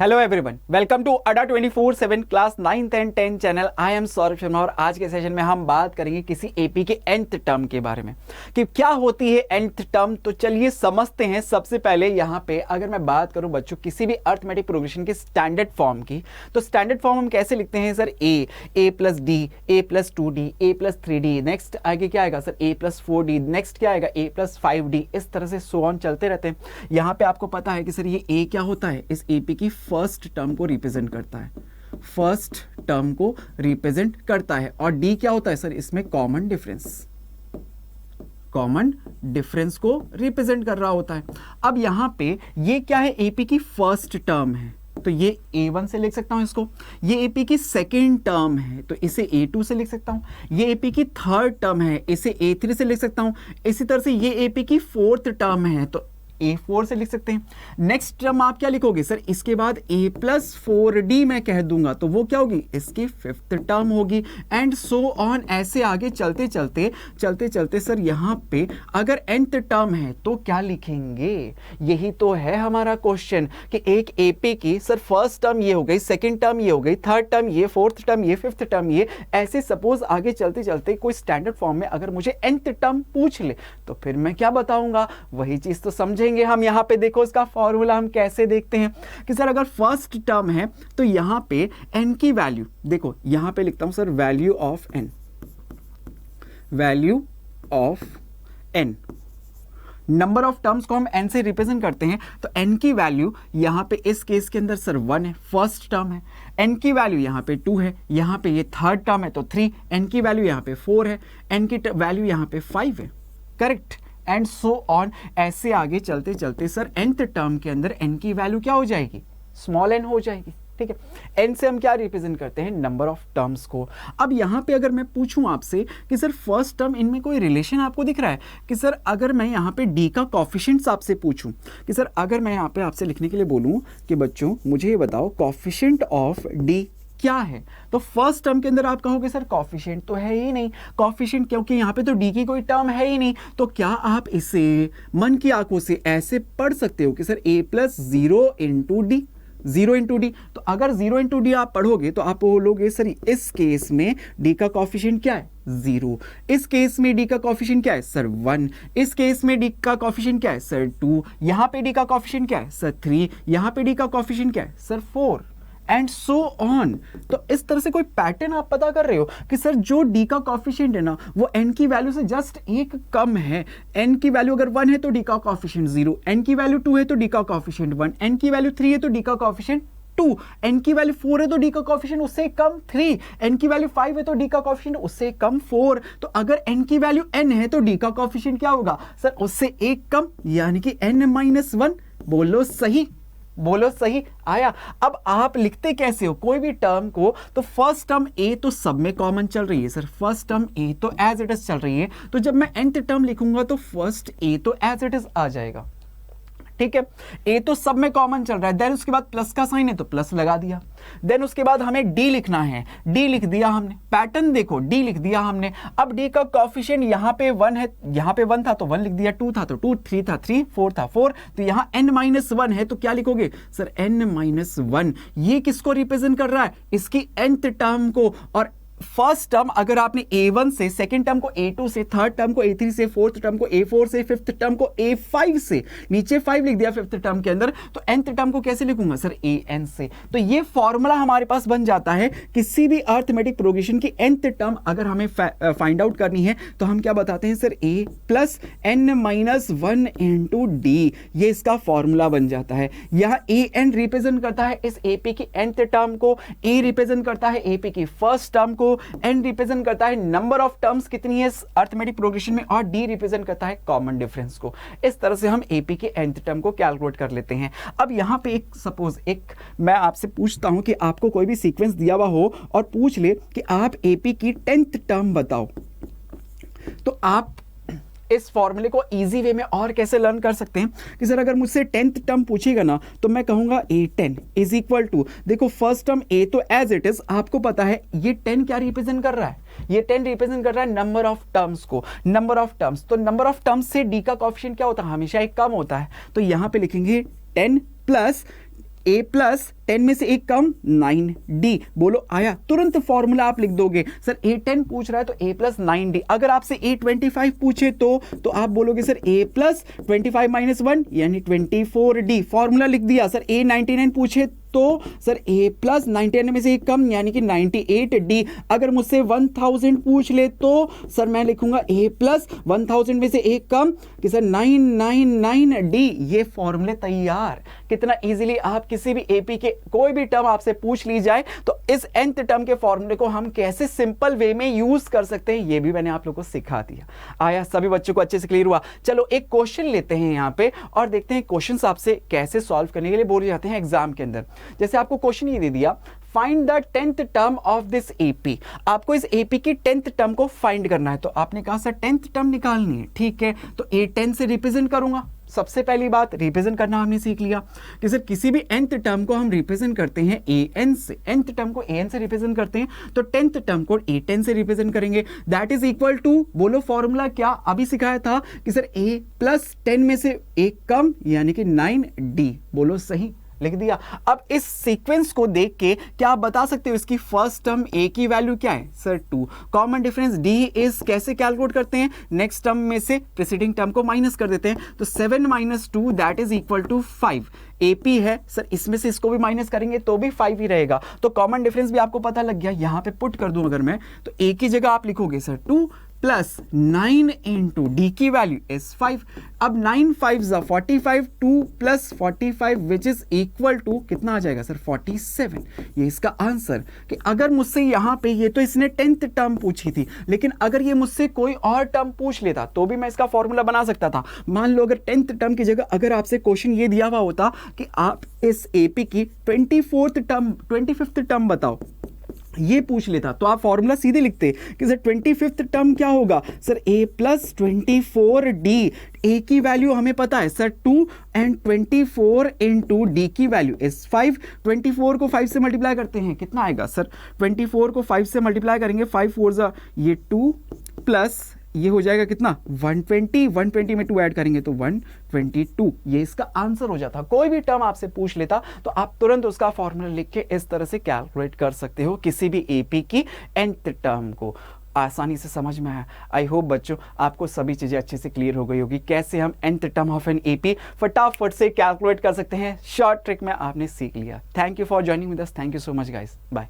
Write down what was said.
Hello everyone, welcome to अड्डा 24/7 class 9th and 10th channel. I am Saurabh Sharma और आज के सेशन में हम बात करेंगे किसी एपी के nth टर्म के बारे में कि क्या होती है nth टर्म। तो चलिए समझते हैं। सबसे पहले यहाँ पे अगर मैं बात करूं बच्चों किसी भी अर्थमेटिक प्रोग्रेशन के स्टैंडर्ड फॉर्म की, तो स्टैंडर्ड फॉर्म हम कैसे लिखते हैं सर? ए प्लस डी, ए प्लस 2d, ए प्लस 3d, नेक्स्ट आगे क्या आएगा सर? ए प्लस 4d, नेक्स्ट क्या आएगा? ए प्लस 5d। इस तरह से सो ऑन चलते रहते हैं। यहाँ पे आपको पता है कि सर ये ए क्या होता है? इस एपी की फर्स्ट टर्म को रिप्रेजेंट करता है, फर्स्ट टर्म को रिप्रेजेंट करता है। और डी क्या होता है सर? इसमें कॉमन डिफरेंस को रिप्रेजेंट कर रहा होता है। अब यहां पे ये क्या है? एपी की फर्स्ट टर्म है तो ये A1 से लिख सकता हूं इसको। ये एपी की सेकेंड टर्म है तो इसे A2 से लिख सकता हूं। ये एपी की थर्ड टर्म है, इसे A3 से लिख सकता हूं। इसी तरह से ये एपी की फोर्थ टर्म है तो A4 से लिख सकते हैं। नेक्स्ट टर्म आप क्या लिखोगे सर? इसके बाद A प्लस 4d मैं कह दूंगा तो वो क्या होगी? इसकी फिफ्थ टर्म होगी एंड सो ऑन। ऐसे आगे चलते चलते सर यहाँ पे अगर nth टर्म है तो क्या लिखेंगे? यही तो है हमारा क्वेश्चन कि एक एपी की सर फर्स्ट टर्म ये हो गई, सेकेंड टर्म ये हो गई, थर्ड टर्म ये, फोर्थ टर्म ये, फिफ्थ टर्म ये, ऐसे सपोज आगे चलते कोई स्टैंडर्ड फॉर्म में अगर मुझे nth टर्म पूछ ले तो फिर मैं क्या बताऊंगा? वही चीज तो समझेंगे हम। यहां पे देखो इसका फॉर्मूला हम कैसे देखते हैं कि सर अगर फर्स्ट टर्म है तो यहां पे n की वैल्यू देखो, यहां पे लिखता हूं sir value of n। Number of terms को हम n से रिप्रेजेंट करते हैं तो n की वैल्यू यहां पे इस केस के अंदर सर 1 है, फर्स्ट टर्म है। n की वैल्यू यहां पे 2 है, यहां पे ये थर्ड टर्म है तो 3, n की वैल्यू यहां पे 4 है, n की वैल्यू यहां पे 5 है। Correct and so on. ऐसे आगे चलते सर nth टर्म के अंदर n की वैल्यू क्या हो जाएगी? स्मॉल n हो जाएगी। ठीक है, n से हम क्या रिप्रेजेंट करते हैं? नंबर ऑफ टर्म्स को। अब यहां पे अगर मैं पूछूं आपसे कि सर फर्स्ट टर्म इनमें कोई रिलेशन आपको दिख रहा है कि सर अगर मैं यहां पे d का कॉफिशिएंट्स आपसे पूछूं कि सर अगर मैं यहां पे आपसे लिखने के लिए बोलूं कि बच्चों मुझे ये बताओ कॉफिशिएंट ऑफ d क्या है, तो फर्स्ट टर्म के अंदर आप कहोगे सर कॉफिशिएंट तो है ही नहीं। कॉफिशिएंट क्योंकि यहां पे तो डी की कोई टर्म है ही नहीं, तो क्या आप इसे मन की आंखों से ऐसे पढ़ सकते हो कि sir a plus 0 into D. तो अगर 0 इंटू डी आप पढ़ोगे तो आप बोलोगे सर इस केस में डी का कॉफिशिएंट क्या है? 0। इस केस में डी का कॉफिशिएंट क्या है सर? 1। इस केस में डी का कॉफिशिएंट क्या है सर? 2। यहां पे डी का कॉफिशिएंट क्या है सर? 3। यहां पे डी का कॉफिशिएंट क्या है सर? 4 and so on. तो इस तरह से कोई पैटर्न आप पता कर रहे हो कि सर जो डी का कॉफिशिएंट है ना वो n की वैल्यू से जस्ट एक कम है। n की वैल्यू अगर 1 है तो डी का कॉफिशिएंट 0, n की वैल्यू 2 है तो डी का कॉफिशिएंट 1, n की वैल्यू 3 है तो डी का कॉफिशिएंट 2, n की वैल्यू 4 है तो डी का कॉफिशिएंट उससे कम 3, n की वैल्यू 5 है तो डी का कॉफिशिएंट उससे कम 4। तो अगर n की वैल्यू n है तो डी का कॉफिशिएंट क्या होगा सर? उससे एक कम, यानी कि n-1। बोलो सही आया। अब आप लिखते कैसे हो कोई भी टर्म को? तो फर्स्ट टर्म a तो सब में कॉमन चल रही है सर, फर्स्ट टर्म a तो एज इट इज चल रही है, तो जब मैं nth टर्म लिखूंगा तो फर्स्ट a तो एज इट इज आ जाएगा। ठीक है, a तो सब में कॉमन चल रहा है, देन उसके बाद प्लस का साइन है तो प्लस लगा दिया। देन उसके बाद हमें d लिखना है, d लिख दिया हमने। पैटर्न देखो, d लिख दिया हमने। अब d का कॉफिशिएंट यहाँ पे 1 है, यहाँ पे 1 था तो 1 लिख दिया, 2 था तो 2, 3 था 3, 4 था 4, तो यहाँ n-1 है तो क्या लिखोगे सर? n-1। ये किसको रिप्रेजेंट कर रहा है? इसकी nth टर्म को। और फर्स्ट टर्म अगर आपने A1 से, सेकंड टर्म को A2 से, थर्ड टर्म को A3 से, फोर्थ टर्म को A4 से, फिफ्थ टर्म को A5 से, नीचे 5 लिख दिया फिफ्थ टर्म के अंदर, तो nth टर्म को कैसे लिखूंगा सर? AN से। तो ये फॉर्मूला हमारे पास बन जाता है। किसी भी अर्थमेटिक प्रोग्रेशन की nth टर्म अगर हमें फाइंड आउट करनी है तो हम क्या बताते हैं sir? A plus n-1 into D, ये इसका फॉर्मूला बन जाता है। यह AN रिप्रेजेंट करता है इस AP की nth टर्म को, A रिप्रेजेंट करता है AP की फर्स्ट टर्म को, n रिप्रेजेंट करता है नंबर ऑफ टर्म्स कितनी है अर्थमेटिक प्रोग्रेशन में, और d रिप्रेजेंट करता है कॉमन डिफरेंस को। इस तरह से हम एपी के nth टर्म को कैलकुलेट कर लेते हैं। अब यहां पे एक सपोज मैं आपसे पूछता हूं कि आपको कोई भी सीक्वेंस दिया हुआ हो और पूछ ले कि आप एपी की 10th टर्म बताओ, तो आप इस फॉर्मूले को इजी वे में और कैसे लर्न कर सकते हैं कि सर अगर मुझसे 10th टर्म पूछेगा ना तो मैं कहूंगा A10 इज इक्वल टू, देखो फर्स्ट टर्म A तो एज इट इज, आपको पता है ये 10 क्या रिप्रेजेंट कर रहा है? ये 10 रिप्रेजेंट कर रहा है नंबर ऑफ टर्म्स को, नंबर ऑफ टर्म्स। तो नंबर ऑफ टर्म्स से डी का कोएफिशिएंट क्या होता है? हमेशा एक कम होता है। तो यहां पे लिखेंगे 10 प्लस A प्लस 10 में से एक कम 9d, बोलो आया? तुरंत फॉर्मूला आप लिख दोगे। सर a10 पूछ रहा है तो a प्लस 9d। अगर आपसे a25 पूछे तो आप बोलोगे सर a प्लस 25 माइनस 1 यानी 24d, फॉर्मूला लिख दिया। सर a99 पूछे तो सर a प्लस 99 में से एक कम यानी कि 98d। अगर मुझसे 1000 पूछ ले तो सर मैं लिखूंगा a प्लस 1000 में से एक कम कि सर 999d। ये फॉर्मूले तैयार। कितना इजीली आप किसी भी एपी के कोई भी टर्म आपसे पूछ ली जाए तो इस nth टर्म के फॉर्मूले को हम कैसे सिंपल वे में यूज कर सकते हैं, ये भी मैंने आप लोगों को सिखा दिया। आया? सभी बच्चों को अच्छे से क्लियर हुआ? चलो एक क्वेश्चन लेते हैं यहाँ पे और देखते हैं क्वेश्चन आपसे कैसे सॉल्व करने के लिए बोले जाते हैं एग्जाम के अंदर। जैसे आपको क्वेश्चन ये दे दिया, find the 10th term of this AP. आपको इस एपी की 10th टर्म को फाइंड करना है। तो आपने कहा सर 10th टर्म निकालनी है, ठीक है, तो a10 से रिप्रेजेंट करूंगा। सबसे पहली बात रिप्रेजेंट करना हमने सीख लिया कि सर किसी भी nth टर्म को हम रिप्रेजेंट करते हैं an से, nth टर्म को an से रिप्रेजेंट करते हैं तो 10th टर्म को a10 से रिप्रेजेंट करेंगे। दैट इज इक्वल टू, बोलो फॉर्मूला क्या अभी सिखाया था कि सर a प्लस 10 में से एक कम यानी कि 9d, बोलो सही, लिख दिया। अब इस सीक्वेंस को देख के क्या आप बता सकते हो इसकी फर्स्ट टर्म a की वैल्यू क्या है? Sir 2। Common difference d is कैसे कैलकुलेट करते हैं? नेक्स्ट टर्म में से प्रीसीडिंग टर्म को माइनस कर देते हैं तो 7 minus 2 that is equal to 5। AP है सर, इसमें से इसको भी माइनस करेंगे तो भी 5 ही रहेगा। तो कॉमन डिफरेंस भी आपको पता लग गया। यहां पे पुट कर दूं अगर मैं तो a की जगह आप लिखोगे सर 2 प्लस 9 इंटू डी की वैल्यू इज 5। अब 9 5 जा 45, 2 plus 45 which is equal to कितना आ जाएगा सर? 47। ये इसका आंसर। कि अगर मुझसे यहां पे ये तो इसने 10th टर्म पूछी थी, लेकिन अगर ये मुझसे कोई और टर्म पूछ लेता तो भी मैं इसका फॉर्मूला बना सकता था। मान लो अगर 10th टर्म की जगह अगर आपसे क्वेश्चन ये दिया हुआ होता कि आप इस एपी की 25th टर्म बताओ, ये पूछ लेता तो आप फॉर्मूला सीधे लिखते कि सर 25th टर्म क्या होगा? Sir a plus 24d। a की वैल्यू हमें पता है सर 2 एंड 24 इंटू डी की वैल्यू इज 5। 24 को 5 से मल्टीप्लाई करते हैं, कितना आएगा सर? 24 को 5 से मल्टीप्लाई करेंगे, 5 4 जा ये 2 प्लस ये हो जाएगा कितना? 120। 120 में 2 ऐड करेंगे तो 122। ये इसका आंसर हो जाता। कोई भी टर्म आपसे पूछ लेता तो आप तुरंत उसका फॉर्मूला लिख के इस तरह से कैलकुलेट कर सकते हो किसी भी एपी की nth टर्म को। आसानी से समझ में आया। आई होप बच्चों आपको सभी चीजें अच्छे से क्लियर हो गई होगी कैसे हम nth term of an AP फटाफट से कैलकुलेट कर सकते हैं। शॉर्ट ट्रिक में आपने सीख लिया। Thank you for joining with us. Thank you so much guys. Bye.